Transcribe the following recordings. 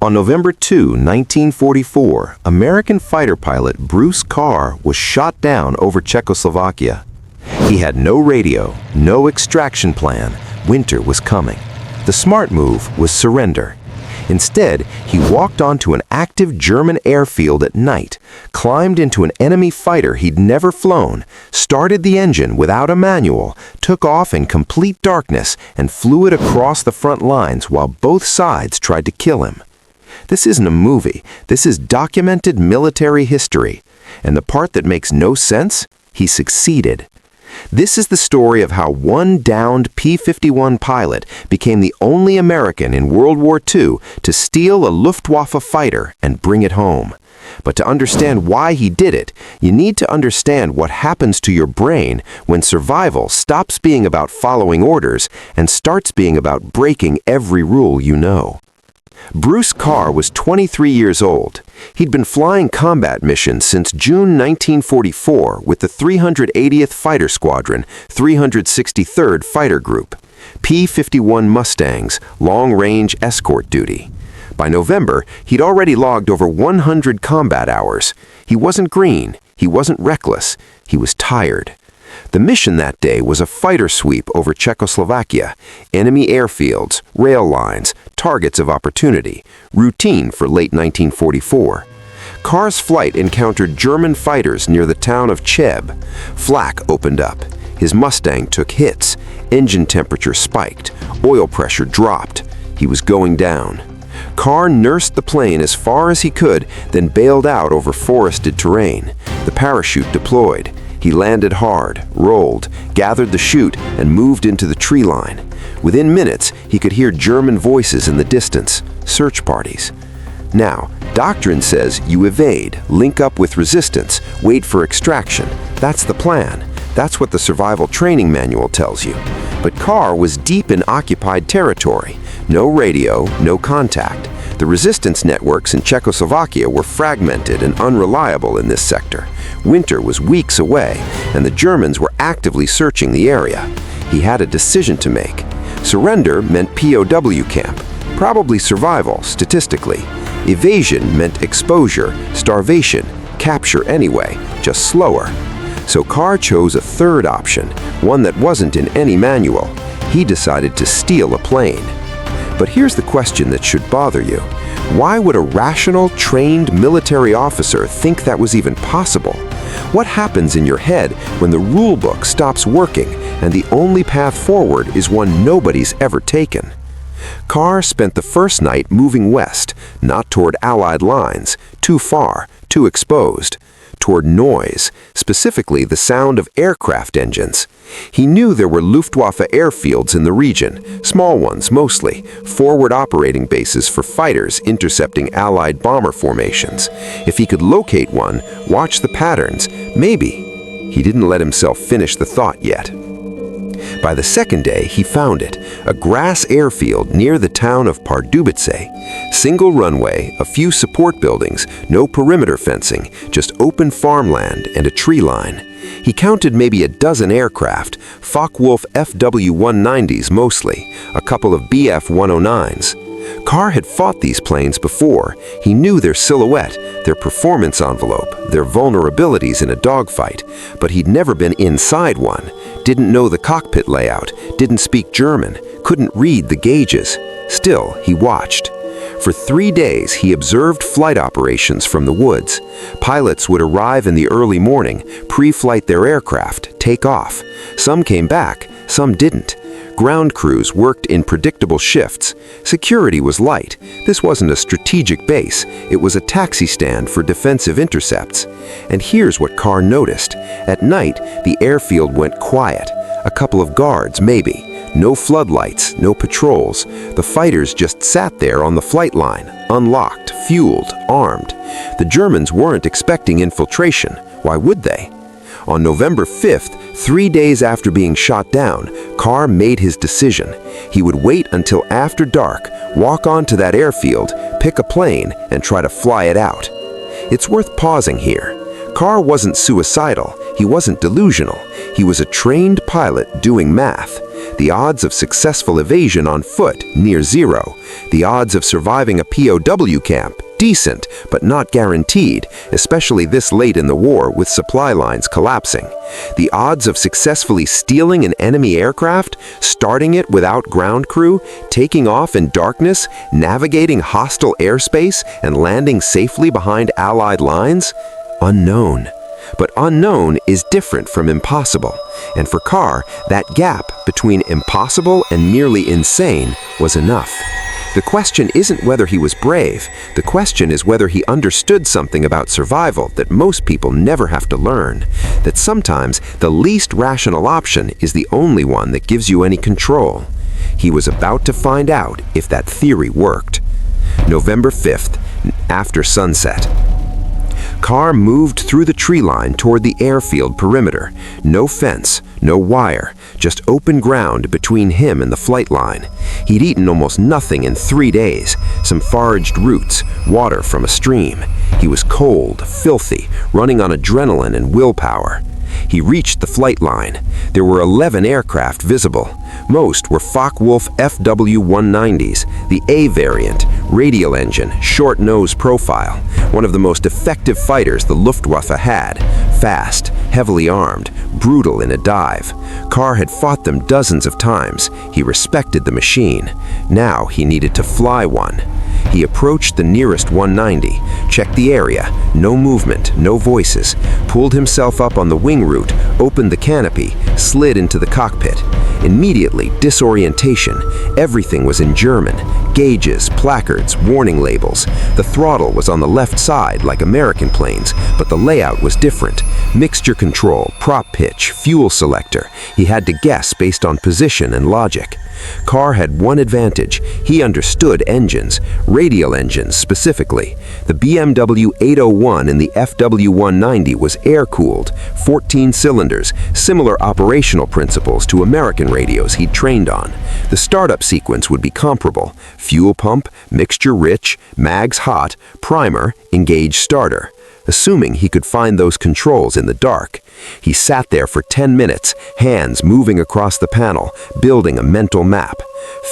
On November 2, 1944, American fighter pilot Bruce Carr was shot down over Czechoslovakia. He had no radio, no extraction plan. Winter was coming. The smart move was surrender. Instead, he walked onto an active German airfield at night, climbed into an enemy fighter he'd never flown, started the engine without a manual, took off in complete darkness, and flew it across the front lines while both sides tried to kill him. This isn't a movie. This is documented military history. And the part that makes no sense? He succeeded. This is the story of how one downed P-51 pilot became the only American in World War II to steal a Luftwaffe fighter and bring it home. But to understand why he did it, you need to understand what happens to your brain when survival stops being about following orders and starts being about breaking every rule you know. Bruce Carr was 23 years old. He'd been flying combat missions since June 1944 with the 380th Fighter Squadron, 363rd Fighter Group, P-51 Mustangs, long-range escort duty. By November, he'd already logged over 100 combat hours. He wasn't green, he wasn't reckless, he was tired. The mission that day was a fighter sweep over Czechoslovakia, enemy airfields, rail lines, targets of opportunity, routine for late 1944. Carr's flight encountered German fighters near the town of Cheb. Flak opened up. His Mustang took hits. Engine temperature spiked. Oil pressure dropped. He was going down. Carr nursed the plane as far as he could, then bailed out over forested terrain. The parachute deployed. He landed hard, rolled, gathered the chute, and moved into the tree line. Within minutes, he could hear German voices in the distance, search parties. Now, doctrine says you evade, link up with resistance, wait for extraction. That's the plan. That's what the survival training manual tells you. But Carr was deep in occupied territory. No radio, no contact. The resistance networks in Czechoslovakia were fragmented and unreliable in this sector. Winter was weeks away, and the Germans were actively searching the area. He had a decision to make. Surrender meant POW camp, probably survival, statistically. Evasion meant exposure, starvation, capture anyway, just slower. So Carr chose a third option, one that wasn't in any manual. He decided to steal a plane. But here's the question that should bother you. Why would a rational, trained military officer think that was even possible? What happens in your head when the rule book stops working and the only path forward is one nobody's ever taken? Carr spent the first night moving west, not toward Allied lines, too far, too exposed, toward noise, specifically the sound of aircraft engines. He knew there were Luftwaffe airfields in the region, small ones mostly, forward operating bases for fighters intercepting Allied bomber formations. If he could locate one, watch the patterns, maybe. He didn't let himself finish the thought yet. By the second day, he found it, a grass airfield near the town of Pardubice. Single runway, a few support buildings, no perimeter fencing, just open farmland and a tree line. He counted maybe a dozen aircraft, Focke-Wulf Fw-190s mostly, a couple of Bf-109s. Carr had fought these planes before. He knew their silhouette, their performance envelope, their vulnerabilities in a dogfight, but he'd never been inside one, didn't know the cockpit layout, didn't speak German, couldn't read the gauges. Still, he watched. For 3 days, he observed flight operations from the woods. Pilots would arrive in the early morning, pre-flight their aircraft, take off. Some came back, some didn't. Ground crews worked in predictable shifts. Security was light. This wasn't a strategic base. It was a taxi stand for defensive intercepts. And here's what Carr noticed. At night, the airfield went quiet. A couple of guards, maybe. No floodlights, no patrols. The fighters just sat there on the flight line, unlocked, fueled, armed. The Germans weren't expecting infiltration. Why would they? On November 5th, 3 days after being shot down, Carr made his decision. He would wait until after dark, walk onto that airfield, pick a plane, and try to fly it out. It's worth pausing here. Carr wasn't suicidal. He wasn't delusional. He was a trained pilot doing math. The odds of successful evasion on foot, near zero. The odds of surviving a POW camp, decent, but not guaranteed, especially this late in the war with supply lines collapsing. The odds of successfully stealing an enemy aircraft, starting it without ground crew, taking off in darkness, navigating hostile airspace, and landing safely behind Allied lines? Unknown. But unknown is different from impossible, and for Carr, that gap between impossible and merely insane was enough. The question isn't whether he was brave, the question is whether he understood something about survival that most people never have to learn, that sometimes the least rational option is the only one that gives you any control. He was about to find out if that theory worked. November 5th, after sunset. Carr moved through the tree line toward the airfield perimeter. No fence, no wire, just open ground between him and the flight line. He'd eaten almost nothing in 3 days, some foraged roots, water from a stream. He was cold, filthy, running on adrenaline and willpower. He reached the flight line. There were 11 aircraft visible. Most were Focke-Wulf Fw 190s, the A variant, radial engine, short nose profile, one of the most effective fighters the Luftwaffe had. Fast, heavily armed, brutal in a dive. Carr had fought them dozens of times. He respected the machine. Now he needed to fly one. He approached the nearest 190, checked the area, no movement, no voices, pulled himself up on the wing root, opened the canopy, slid into the cockpit. Immediately, disorientation. Everything was in German. Gauges, placards, warning labels. The throttle was on the left side like American planes, but the layout was different. Mixture control, prop pitch, fuel selector. He had to guess based on position and logic. Carr had one advantage. He understood engines, radial engines specifically. The BMW 801 in the FW 190 was air-cooled, 14 cylinders, similar operational principles to American radios he'd trained on. The startup sequence would be comparable. Fuel pump, mixture rich, mags hot, primer, engage starter. Assuming he could find those controls in the dark. He sat there for 10 minutes, hands moving across the panel, building a mental map.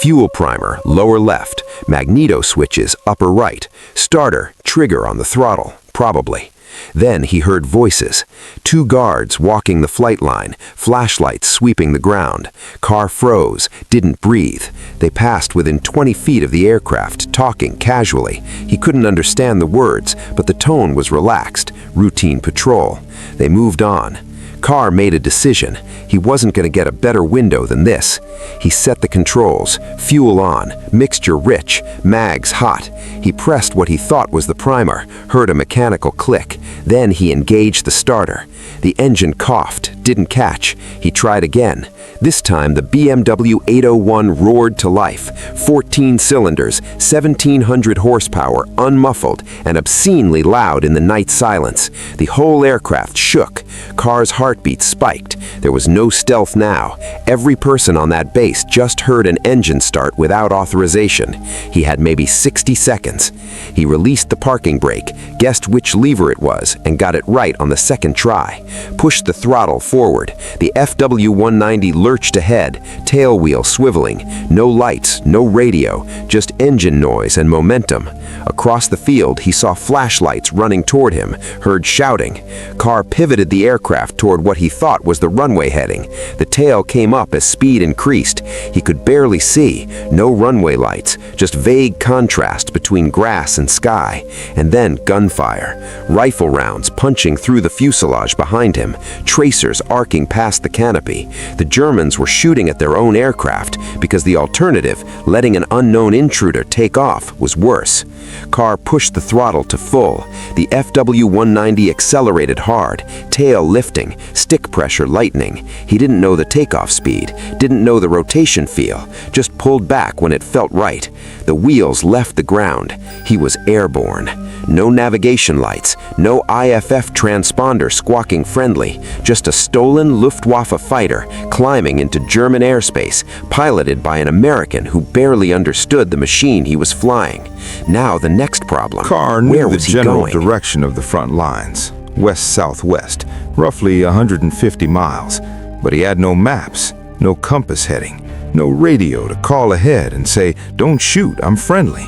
Fuel primer, lower left, magneto switches, upper right, starter, trigger on the throttle, probably. Then he heard voices. 2 guards walking the flight line, flashlights sweeping the ground. Carr froze, didn't breathe. They passed within 20 feet of the aircraft, talking casually. He couldn't understand the words, but the tone was relaxed. Routine patrol. They moved on. Carr made a decision. He wasn't going to get a better window than this. He set the controls, fuel on, mixture rich, mags hot. He pressed what he thought was the primer, heard a mechanical click. Then he engaged the starter. The engine coughed, didn't catch. He tried again. This time the BMW 801 roared to life. 14 cylinders, 1,700 horsepower, unmuffled, and obscenely loud in the night silence. The whole aircraft shook. Carr's heartbeat spiked. There was no stealth now. Every person on that base just heard an engine start without authorization. He had maybe 60 seconds. He released the parking brake, guessed which lever it was, and got it right on the second try. Pushed the throttle forward. The FW 190 lurched ahead, tail wheel swiveling. No lights, no radio, just engine noise and momentum. Across the field, he saw flashlights running toward him, heard shouting. Carr pivoted the aircraft toward what he thought was the runway heading. The tail came up as speed increased. He could barely see. No runway lights, just vague contrast between grass and sky. And then gunfire. Rifle rounds punching through the fuselage behind him, tracers arcing past the canopy. The Germans were shooting at their own aircraft because the alternative, letting an unknown intruder take off, was worse. Carr pushed the throttle to full. The FW 190 accelerated hard, tail lifting, stick pressure lightening. He didn't know the takeoff speed, didn't know the rotation feel, just pulled back when it felt right. The wheels left the ground. He was airborne. No navigation lights, no IFF transponder squawking friendly, just a stolen Luftwaffe fighter climbing into German airspace, piloted by an American who barely understood the machine he was flying. Now the next problem. Carr knew the general direction of the front lines, west-southwest, roughly 150 miles, but he had no maps, no compass heading. No radio to call ahead and say, "Don't shoot, I'm friendly."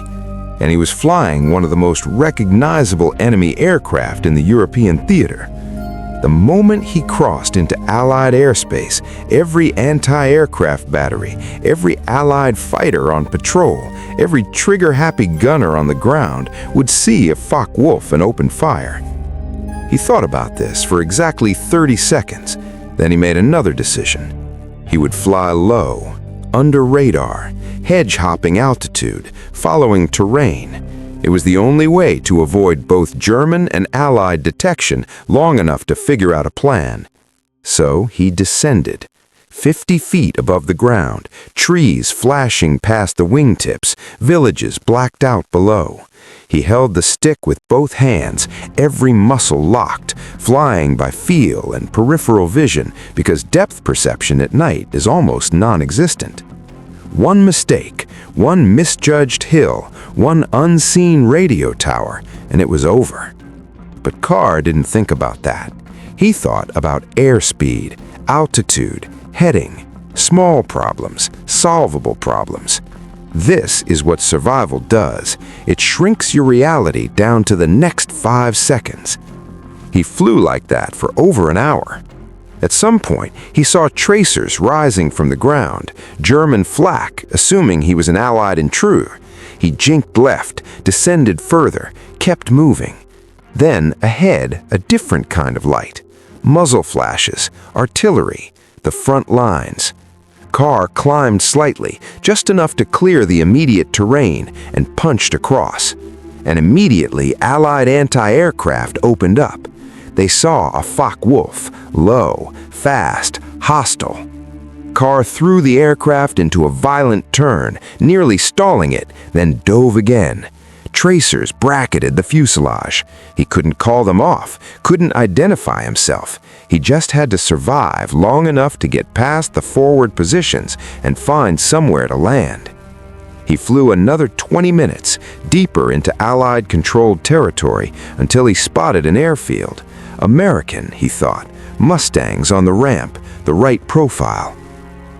And he was flying one of the most recognizable enemy aircraft in the European theater. The moment he crossed into Allied airspace, every anti-aircraft battery, every Allied fighter on patrol, every trigger-happy gunner on the ground would see a Focke-Wulf and open fire. He thought about this for exactly 30 seconds. Then he made another decision. He would fly low, under radar, hedge-hopping altitude, following terrain. It was the only way to avoid both German and Allied detection long enough to figure out a plan. So he descended, 50 feet above the ground, trees flashing past the wingtips, villages blacked out below. He held the stick with both hands, every muscle locked, flying by feel and peripheral vision because depth perception at night is almost non-existent. One mistake, one misjudged hill, one unseen radio tower, and it was over. But Carr didn't think about that. He thought about airspeed, altitude, heading, small problems, solvable problems. This is what survival does. It shrinks your reality down to the next 5 seconds. He flew like that for over an hour. At some point, he saw tracers rising from the ground, German flak, assuming he was an Allied intruder. He jinked left, descended further, kept moving. Then, ahead, a different kind of light. Muzzle flashes, artillery, the front lines. Carr climbed slightly, just enough to clear the immediate terrain, and punched across. And immediately, Allied anti-aircraft opened up. They saw a Focke-Wulf, low, fast, hostile. Carr threw the aircraft into a violent turn, nearly stalling it, then dove again. Tracers bracketed the fuselage. He couldn't call them off, couldn't identify himself. He just had to survive long enough to get past the forward positions and find somewhere to land. He flew another 20 minutes, deeper into Allied-controlled territory, until he spotted an airfield. American, he thought. Mustangs on the ramp, the right profile.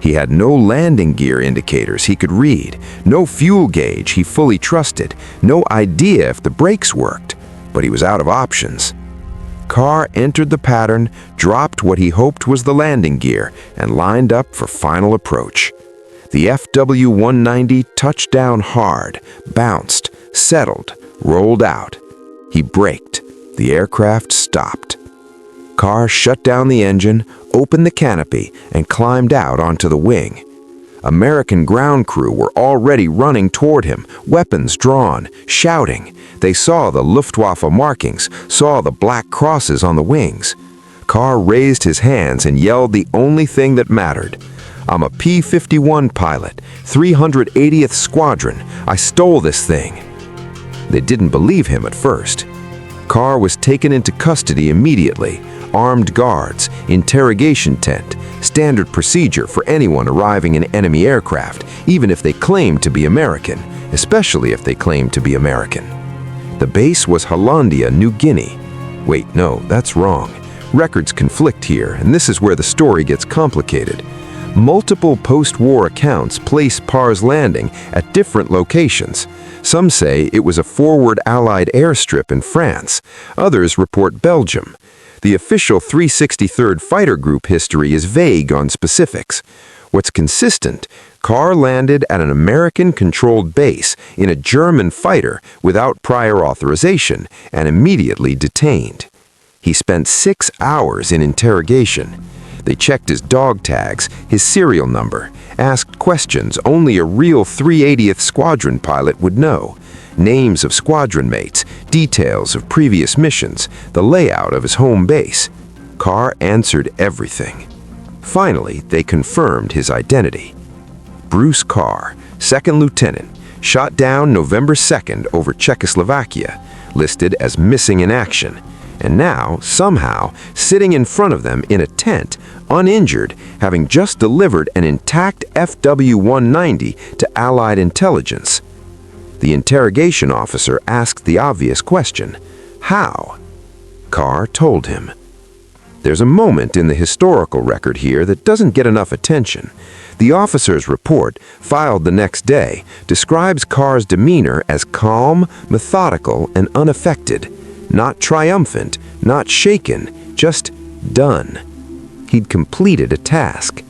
He had no landing gear indicators he could read, no fuel gauge he fully trusted, no idea if the brakes worked, but he was out of options. Carr entered the pattern, dropped what he hoped was the landing gear, and lined up for final approach. The FW-190 touched down hard, bounced, settled, rolled out. He braked. The aircraft stopped. Carr shut down the engine, opened the canopy, and climbed out onto the wing. American ground crew were already running toward him, weapons drawn, shouting. They saw the Luftwaffe markings, saw the black crosses on the wings. Carr raised his hands and yelled the only thing that mattered. "I'm a P-51 pilot, 380th Squadron. I stole this thing." They didn't believe him at first. Carr was taken into custody immediately. Armed guards, interrogation tent, standard procedure for anyone arriving in enemy aircraft, even if they claimed to be American, especially if they claimed to be American. The base was Hollandia, New Guinea. Wait, no, that's wrong. Records conflict here, and this is where the story gets complicated. Multiple post-war accounts place Parr's landing at different locations. Some say it was a forward Allied airstrip in France. Others report Belgium. The official 363rd Fighter Group history is vague on specifics. What's consistent, Carr landed at an American-controlled base in a German fighter without prior authorization and immediately detained. He spent 6 hours in interrogation. They checked his dog tags, his serial number, asked questions only a real 380th Squadron pilot would know. Names of squadron mates, details of previous missions, the layout of his home base. Carr answered everything. Finally, they confirmed his identity. Bruce Carr, 2nd Lieutenant, shot down November 2nd over Czechoslovakia, listed as missing in action, and now, somehow, sitting in front of them in a tent, uninjured, having just delivered an intact FW-190 to Allied intelligence. The interrogation officer asked the obvious question, how? Carr told him. There's a moment in the historical record here that doesn't get enough attention. The officer's report, filed the next day, describes Carr's demeanor as calm, methodical, and unaffected. Not triumphant, not shaken, just done. He'd completed a task.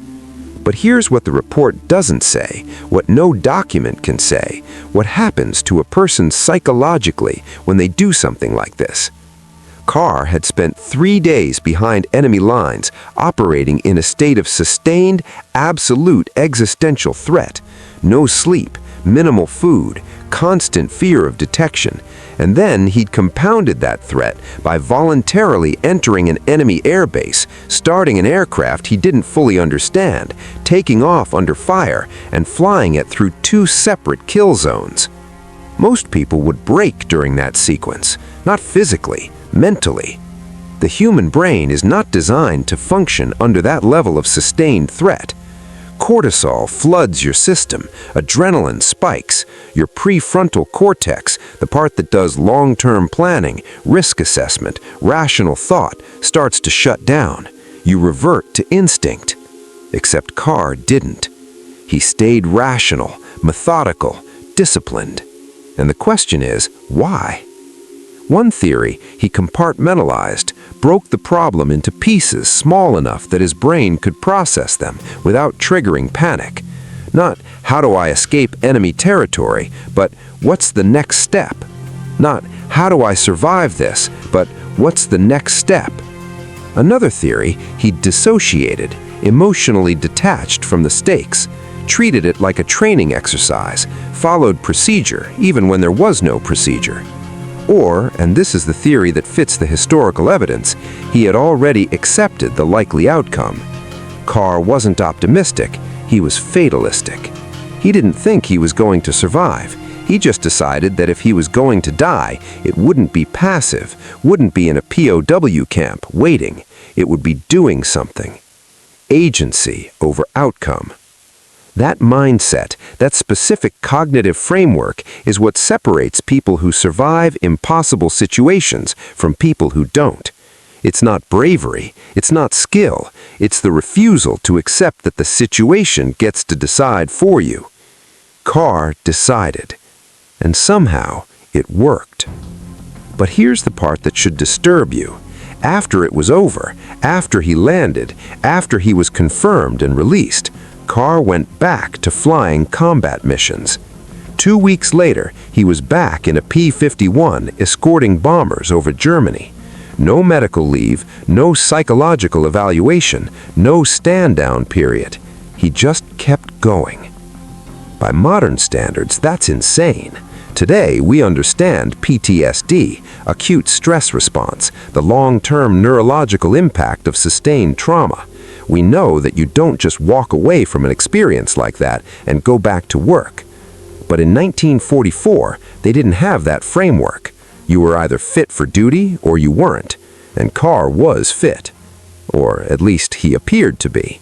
But here's what the report doesn't say, what no document can say, what happens to a person psychologically when they do something like this. Carr had spent 3 days behind enemy lines, operating in a state of sustained, absolute existential threat. No sleep, minimal food, constant fear of detection. And then he'd compounded that threat by voluntarily entering an enemy airbase, starting an aircraft he didn't fully understand, taking off under fire, and flying it through 2 separate kill zones. Most people would break during that sequence, not physically, mentally. The human brain is not designed to function under that level of sustained threat. Cortisol floods your system, adrenaline spikes, your prefrontal cortex, the part that does long-term planning, risk assessment, rational thought, starts to shut down. You revert to instinct. Except Carr didn't. He stayed rational, methodical, disciplined. And the question is, why? One theory, he compartmentalized, broke the problem into pieces small enough that his brain could process them without triggering panic. Not, how do I escape enemy territory, but what's the next step? Not, how do I survive this, but what's the next step? Another theory, he dissociated, emotionally detached from the stakes, treated it like a training exercise, followed procedure even when there was no procedure. Or, and this is the theory that fits the historical evidence, he had already accepted the likely outcome. Carr wasn't optimistic, he was fatalistic. He didn't think he was going to survive. He just decided that if he was going to die, it wouldn't be passive, wouldn't be in a POW camp waiting. It would be doing something. Agency over outcome. That mindset, that specific cognitive framework, is what separates people who survive impossible situations from people who don't. It's not bravery, it's not skill, it's the refusal to accept that the situation gets to decide for you. Carr decided, and somehow it worked. But here's the part that should disturb you. After it was over, after he landed, after he was confirmed and released, Carr went back to flying combat missions. 2 weeks later, he was back in a P-51 escorting bombers over Germany. No medical leave, no psychological evaluation, no stand-down period. He just kept going. By modern standards, that's insane. Today, we understand PTSD, acute stress response, the long-term neurological impact of sustained trauma. We know that you don't just walk away from an experience like that and go back to work. But in 1944, they didn't have that framework. You were either fit for duty or you weren't, and Carr was fit. Or at least he appeared to be.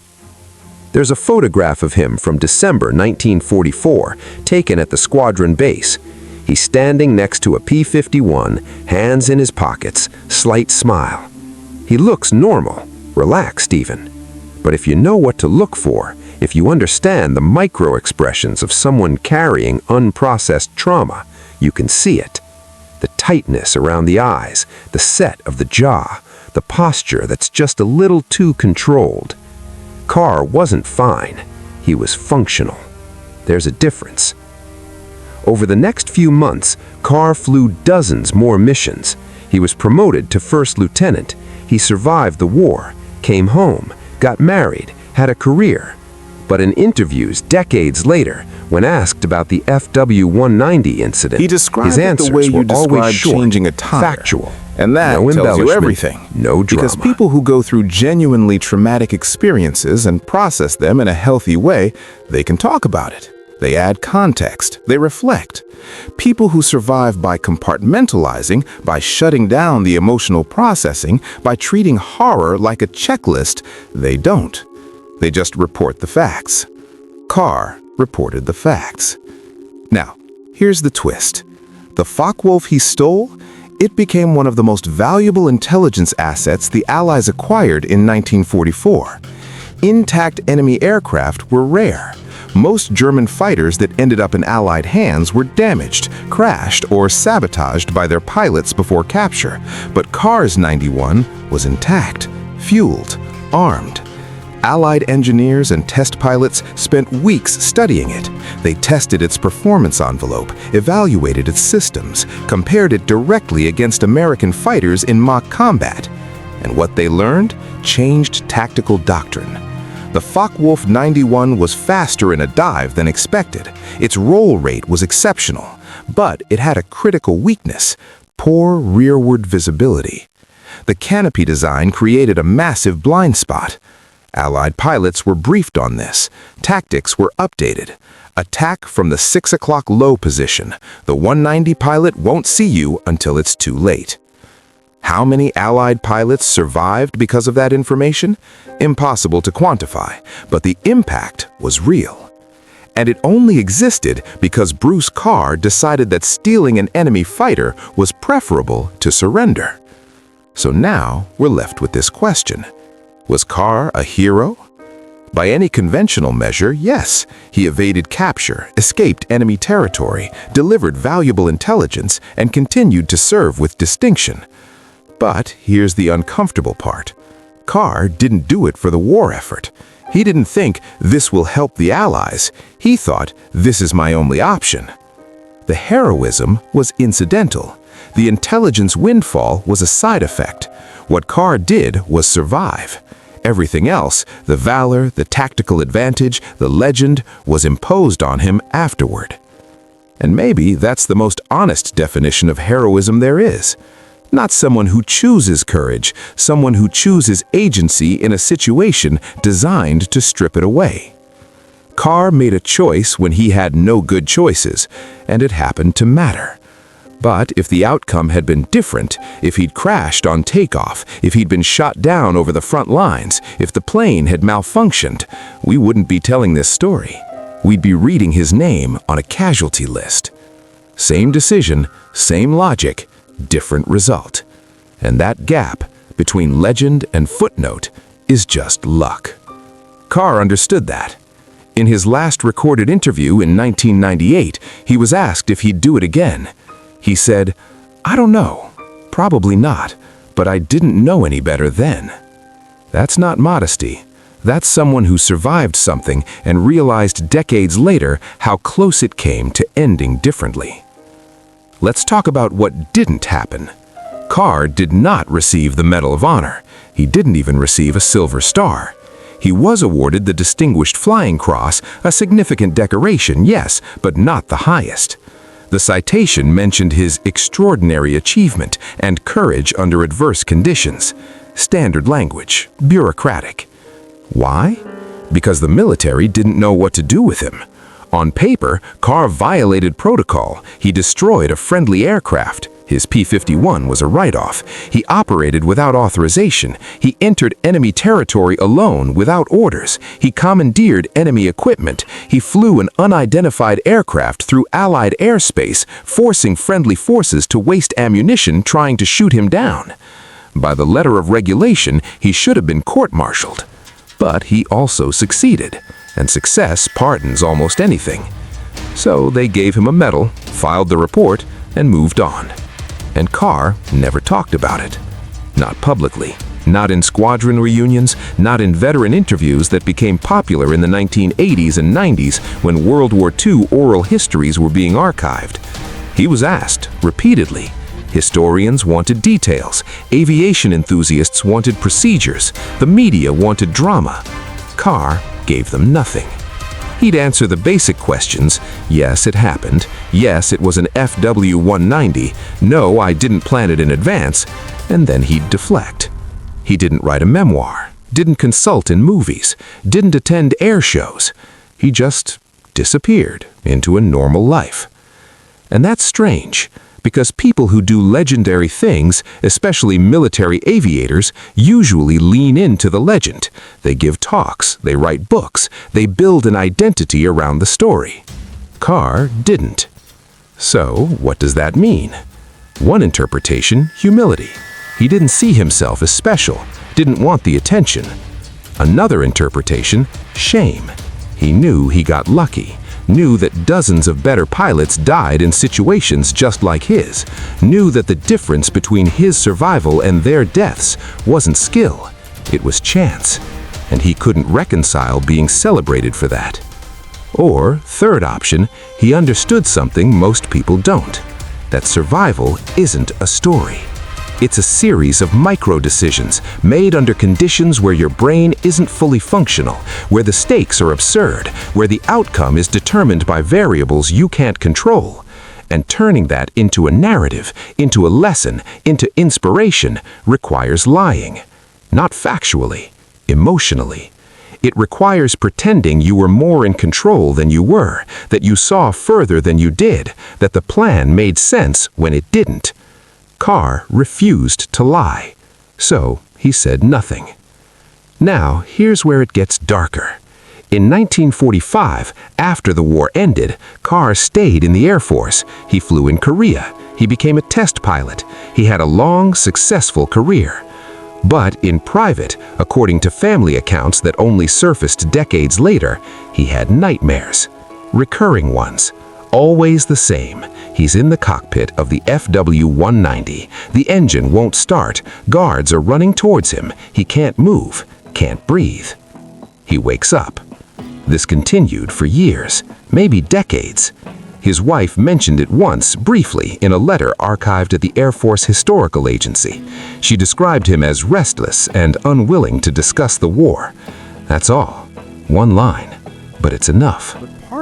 There's a photograph of him from December 1944, taken at the squadron base. He's standing next to a P-51, hands in his pockets, slight smile. He looks normal, relaxed even. But if you know what to look for, if you understand the micro-expressions of someone carrying unprocessed trauma, you can see it. The tightness around the eyes, the set of the jaw, the posture that's just a little too controlled. Carr wasn't fine. He was functional. There's a difference. Over the next few months, Carr flew dozens more missions. He was promoted to first lieutenant. He survived the war, came home, got married, had a career. But in interviews decades later, when asked about the FW-190 incident, he described his answers the way you were always describe short, changing a tire, factual. and that no tells you embellishment, everything. No drama. Because people who go through genuinely traumatic experiences and process them in a healthy way, they can talk about it. They add context. They reflect. People who survive by compartmentalizing, by shutting down the emotional processing, by treating horror like a checklist, they don't. They just report the facts. Carr reported the facts. Now, here's the twist. The Focke-Wulf he stole, It became one of the most valuable intelligence assets the Allies acquired in 1944. Intact enemy aircraft were rare. Most German fighters that ended up in Allied hands were damaged, crashed, or sabotaged by their pilots before capture. But Carr's 91 was intact, fueled, armed. Allied engineers and test pilots spent weeks studying it. They tested its performance envelope, evaluated its systems, compared it directly against American fighters in mock combat. And what they learned changed tactical doctrine. The Focke-Wulf 91 was faster in a dive than expected. Its roll rate was exceptional, but it had a critical weakness: poor rearward visibility. The canopy design created a massive blind spot. Allied pilots were briefed on this. Tactics were updated. Attack from the 6 o'clock low position. The 190 pilot won't see you until it's too late. How many Allied pilots survived because of that information? Impossible to quantify, but the impact was real. And it only existed because Bruce Carr decided that stealing an enemy fighter was preferable to surrender. So now we're left with this question. Was Carr a hero? By any conventional measure, yes. He evaded capture, escaped enemy territory, delivered valuable intelligence, and continued to serve with distinction. But here's the uncomfortable part. Carr didn't do it for the war effort. He didn't think this will help the Allies. He thought this is my only option. The heroism was incidental. The intelligence windfall was a side effect. What Carr did was survive. Everything else, the valor, the tactical advantage, the legend, was imposed on him afterward. And maybe that's the most honest definition of heroism there is. Not someone who chooses courage, someone who chooses agency in a situation designed to strip it away. Carr made a choice when he had no good choices, and it happened to matter. But if the outcome had been different, if he'd crashed on takeoff, if he'd been shot down over the front lines, if the plane had malfunctioned, we wouldn't be telling this story. We'd be reading his name on a casualty list. Same decision, same logic, different result. And that gap between legend and footnote is just luck. Carr understood that. In his last recorded interview in 1998, he was asked if he'd do it again. He said, "I don't know, probably not, but I didn't know any better then." That's not modesty. That's someone who survived something and realized decades later how close it came to ending differently. Let's talk about what didn't happen. Carr did not receive the Medal of Honor. He didn't even receive a Silver Star. He was awarded the Distinguished Flying Cross, a significant decoration, yes, but not the highest. The citation mentioned his extraordinary achievement and courage under adverse conditions. Standard language, bureaucratic. Why? Because the military didn't know what to do with him. On paper, Carr violated protocol. He destroyed a friendly aircraft. His P-51 was a write-off. He operated without authorization. He entered enemy territory alone without orders. He commandeered enemy equipment. He flew an unidentified aircraft through Allied airspace, forcing friendly forces to waste ammunition trying to shoot him down. By the letter of regulation, he should have been court-martialed. But he also succeeded, and success pardons almost anything. So they gave him a medal, filed the report, and moved on. And Carr never talked about it. Not publicly, not in squadron reunions, not in veteran interviews that became popular in the 1980s and 90s when World War II oral histories were being archived. He was asked repeatedly. Historians wanted details, aviation enthusiasts wanted procedures, the media wanted drama. Carr gave them nothing. He'd answer the basic questions: yes, it happened. Yes, it was an FW-190. No, I didn't plan it in advance. And then he'd deflect. He didn't write a memoir, didn't consult in movies, didn't attend air shows. He just disappeared into a normal life. And that's strange, because people who do legendary things, especially military aviators, usually lean into the legend. They give talks, they write books, they build an identity around the story. Carr didn't. So, what does that mean? One interpretation, humility. He didn't see himself as special, didn't want the attention. Another interpretation, shame. He knew he got lucky, knew that dozens of better pilots died in situations just like his, knew that the difference between his survival and their deaths wasn't skill, it was chance, and he couldn't reconcile being celebrated for that. Or, third option, he understood something most people don't, that survival isn't a story. It's a series of micro-decisions made under conditions where your brain isn't fully functional, where the stakes are absurd, where the outcome is determined by variables you can't control. And turning that into a narrative, into a lesson, into inspiration requires lying. Not factually, emotionally. It requires pretending you were more in control than you were, that you saw further than you did, that the plan made sense when it didn't. Carr refused to lie, so he said nothing. Now, here's where it gets darker. In 1945, after the war ended, Carr stayed in the Air Force. He flew in Korea. He became a test pilot. He had a long, successful career. But in private, according to family accounts that only surfaced decades later, he had nightmares. Recurring ones. Always the same. He's in the cockpit of the Fw-190. The engine won't start. Guards are running towards him. He can't move, can't breathe. He wakes up. This continued for years, maybe decades. His wife mentioned it once, briefly, in a letter archived at the Air Force Historical Agency. She described him as restless and unwilling to discuss the war. That's all. One line. But it's enough.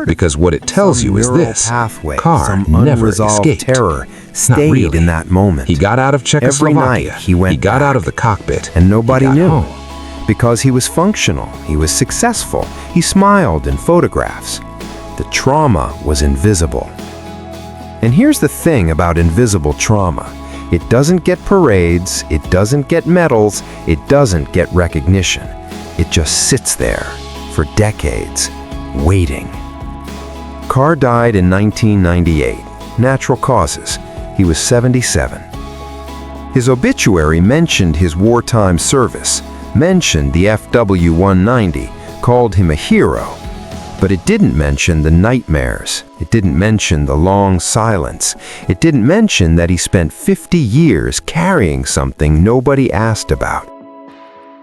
Because what it tells you is this: Carr never escaped. Terror Not really. stayed in that moment. He got out of Czechoslovakia. Every night he went got back. out of the cockpit. And nobody He got knew. home. Because he was functional, he was successful, he smiled in photographs. The trauma was invisible. And here's the thing about invisible trauma. It doesn't get parades, it doesn't get medals, it doesn't get recognition. It just sits there for decades, waiting. Carr died in 1998, natural causes. He was 77. His obituary mentioned his wartime service, mentioned the Fw-190, called him a hero, but it didn't mention the nightmares. It didn't mention the long silence. It didn't mention that he spent 50 years carrying something nobody asked about.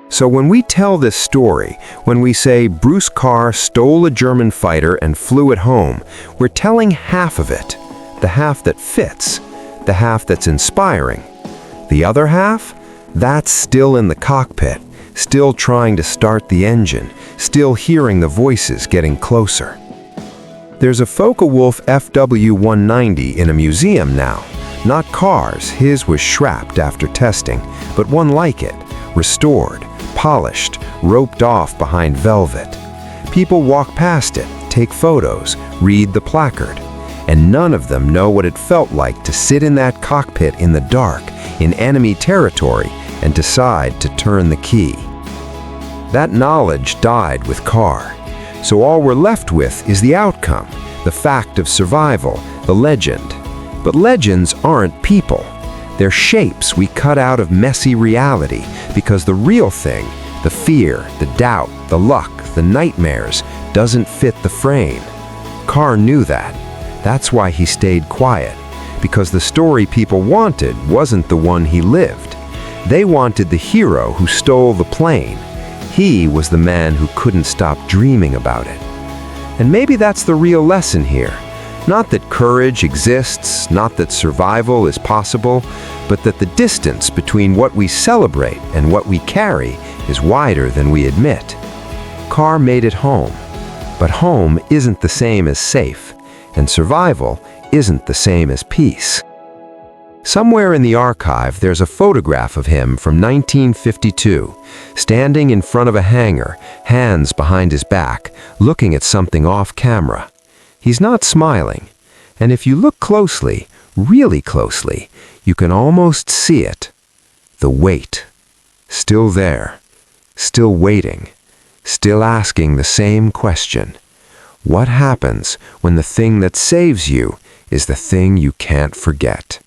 So when we tell this story, when we say Bruce Carr stole a German fighter and flew it home, we're telling half of it, the half that fits, the half that's inspiring. The other half? That's still in the cockpit, still trying to start the engine, still hearing the voices getting closer. There's a Focke-Wulf Fw-190 in a museum now. Not Carr's, his was scrapped after testing, but one like it, restored, polished, roped off behind velvet. People walk past it, take photos, read the placard, and none of them know what it felt like to sit in that cockpit in the dark, in enemy territory, and decide to turn the key. That knowledge died with Carr, so all we're left with is the outcome, the fact of survival, the legend. But legends aren't people. They're shapes we cut out of messy reality because the real thing, the fear, the doubt, the luck, the nightmares, doesn't fit the frame. Carr knew that. That's why he stayed quiet, because the story people wanted wasn't the one he lived. They wanted the hero who stole the plane. He was the man who couldn't stop dreaming about it. And maybe that's the real lesson here. Not that courage exists, not that survival is possible, but that the distance between what we celebrate and what we carry is wider than we admit. Carr made it home, but home isn't the same as safe, and survival isn't the same as peace. Somewhere in the archive, there's a photograph of him from 1952, standing in front of a hangar, hands behind his back, looking at something off camera. He's not smiling, and if you look closely, really closely, you can almost see it. The weight. Still there. Still waiting. Still asking the same question. What happens when the thing that saves you is the thing you can't forget?